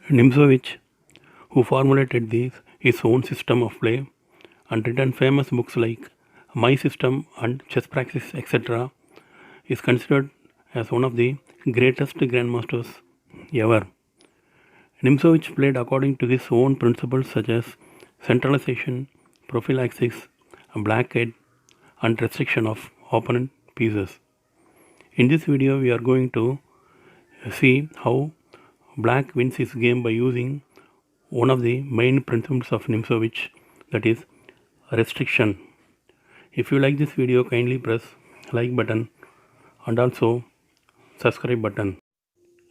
Nimzowitsch, who formulated his own system of play and written famous books like My System and Chess Practice, etc., is considered as one of the greatest grandmasters ever. Nimzowitsch played according to his own principles such as centralization, prophylaxis, blockade, and restriction of opponent pieces. In this video, we are going to see how Black wins his game by using one of the main principles of Nimzowitsch, that is restriction. If you like this video, kindly press like button and also subscribe button.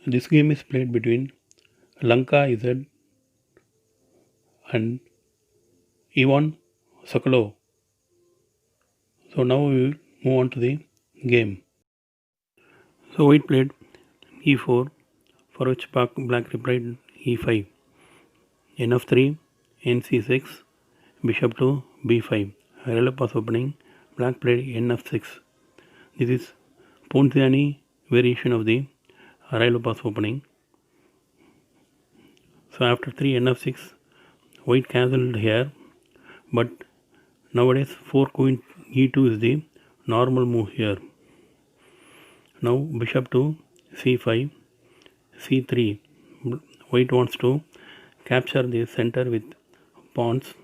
This game is played between Lanka Z and Ivan Sokolov. So now we will move on to the game. So white played E4, for which black replied E5. N of 3, NC6, bishop to B5. Yellow pass opening, black played N of 6. This is Ponziani variation of the yellow pass opening. So after 3 N of 6, white cancelled here, but nowadays 4 queen E2 is the normal move here. Now bishop to C5, C3. White wants to capture the center with pawns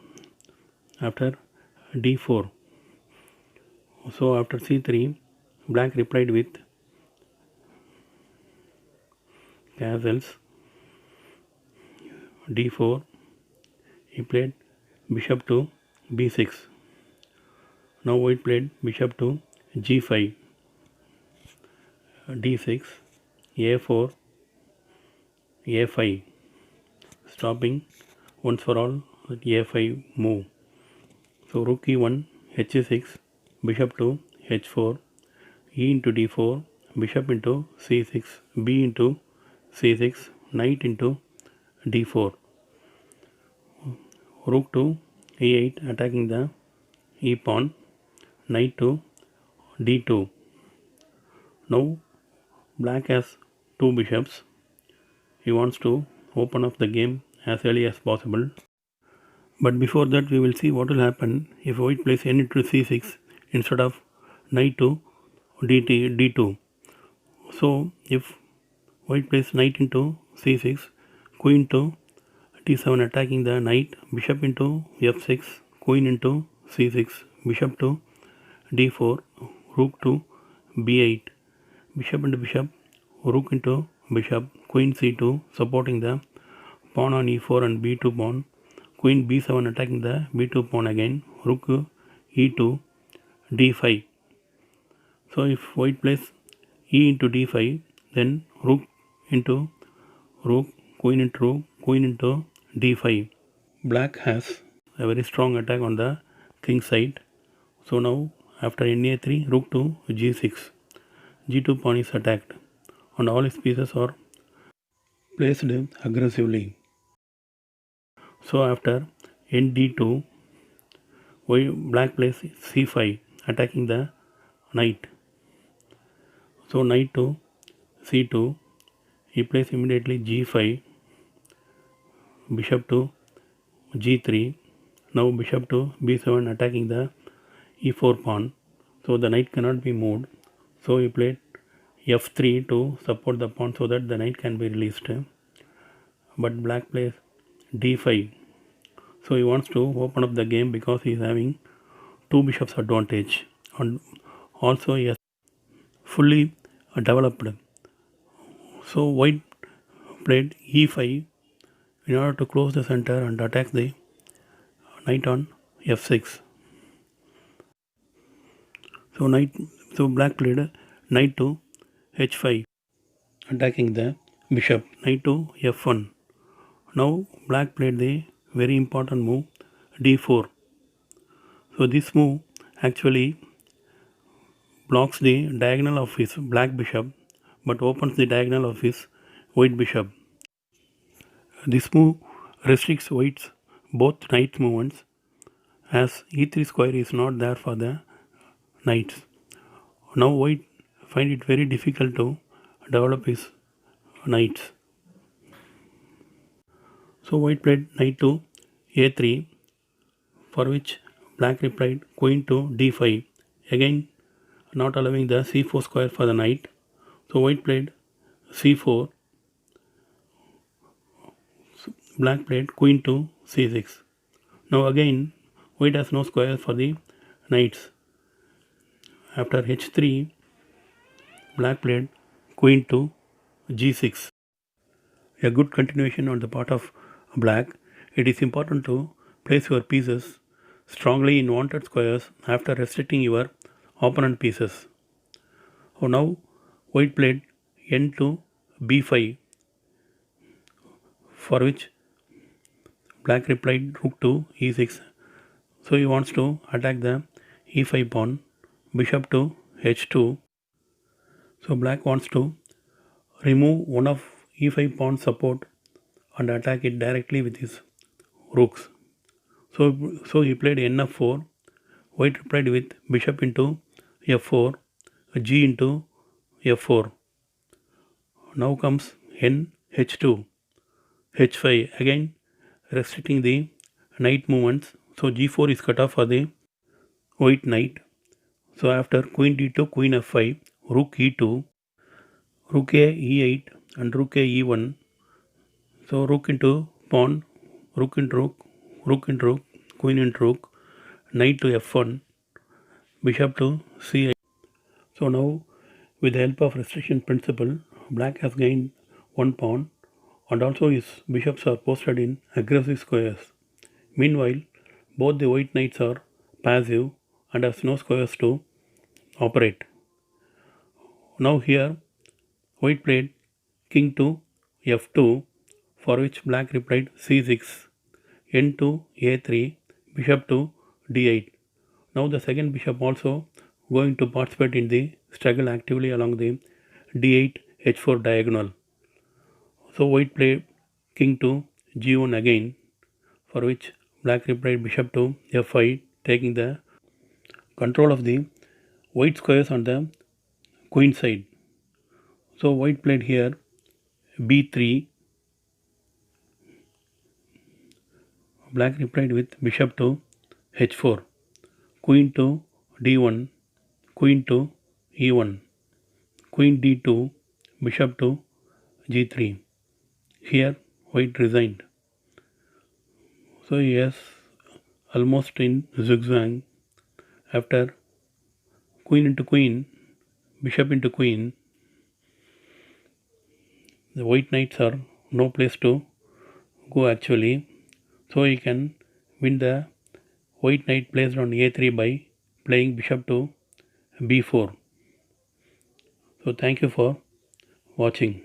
after D4. So after C3, black replied with castles. D4. He played bishop to B6. Now white played bishop to G5. D6, A4, A5, stopping once for all at A5 move. So rook E1, H6, bishop to H4, E into D4, bishop into C6, B into C6, knight into D4. Rook to E8, attacking the E pawn, knight to D2. Now black has 2 bishops. He wants to open up the game as early as possible. But before that, we will see what will happen if white plays n into c6 instead of knight to d2. So if white plays knight into c6, queen to d7 attacking the knight, bishop into f6, queen into c6, bishop to d4, rook to b8, bishop into bishop, rook into bishop, queen c2 supporting the pawn on e4 and b2 pawn, queen b7 attacking the b2 pawn again, rook e2, d5. So if white plays e into d5, then rook into rook, queen into rook, queen into d5. Black has a very strong attack on the king side. So now after na3, rook to g6. G2 pawn is attacked and all his pieces are placed aggressively. So after nd2, black plays c5 attacking the knight. So knight to c2, he plays immediately g5, bishop to g3. Now bishop to b7 attacking the e4 pawn. So the knight cannot be moved. So he played f3 to support the pawn so that the knight can be released. But black plays d5. So he wants to open up the game because he is having 2 bishops advantage, and also he has fully developed. So white played e5 in order to close the center and attack the knight on f6. So black played knight to h5 attacking the bishop, knight to f1. Now black played the very important move d4. So this move actually blocks the diagonal of his black bishop but opens the diagonal of his white bishop. This move restricts white's both knight movements as e3 square is not there for the knights. Now white find it very difficult to develop his knights. So white played knight to a3, for which black replied queen to d5, again not allowing the c4 square for the knight. So white played c4, black played queen to c6. Now again white has no square for the knights. After h3, black played queen to g6. A good continuation on the part of black. It is important to place your pieces strongly in wanted squares after restricting your opponent pieces. So now white played n to b5, for which black replied rook to e6. So he wants to attack the e5 pawn, bishop to h2. So black wants to remove one of e5 pawn support and attack it directly with his rooks. So he played n4. White replied with bishop into f4, g into f4. Now comes n h2, h5, again restricting the knight movements. So g4 is cut off for the white knight. So after queen d2, queen f5, rook e2, rook a e8 and rook a e1. So rook into pawn, rook into rook, rook into rook, queen into rook, knight to f1, bishop to c8. So now with the help of restriction principle, black has gained one pawn and also his bishops are posted in aggressive squares. Meanwhile, both the white knights are passive and has no squares to operate. Now here white played king to f2, for which black replied c6, n to a3, bishop to d8. Now the second bishop also going to participate in the struggle actively along the d8 h4 diagonal. So white played king to g1 again, for which black replied bishop to f5, taking the control of the white squares on the queen side. So white played here b3, black replied with bishop to h4, queen to d1, queen to e1, queen d2, bishop to g3. Here white resigned. So yes, almost in zigzag. After queen into queen, bishop into queen, the white knights are no place to go actually. So he can win the white knight placed on a3 by playing bishop to b4. So thank you for watching.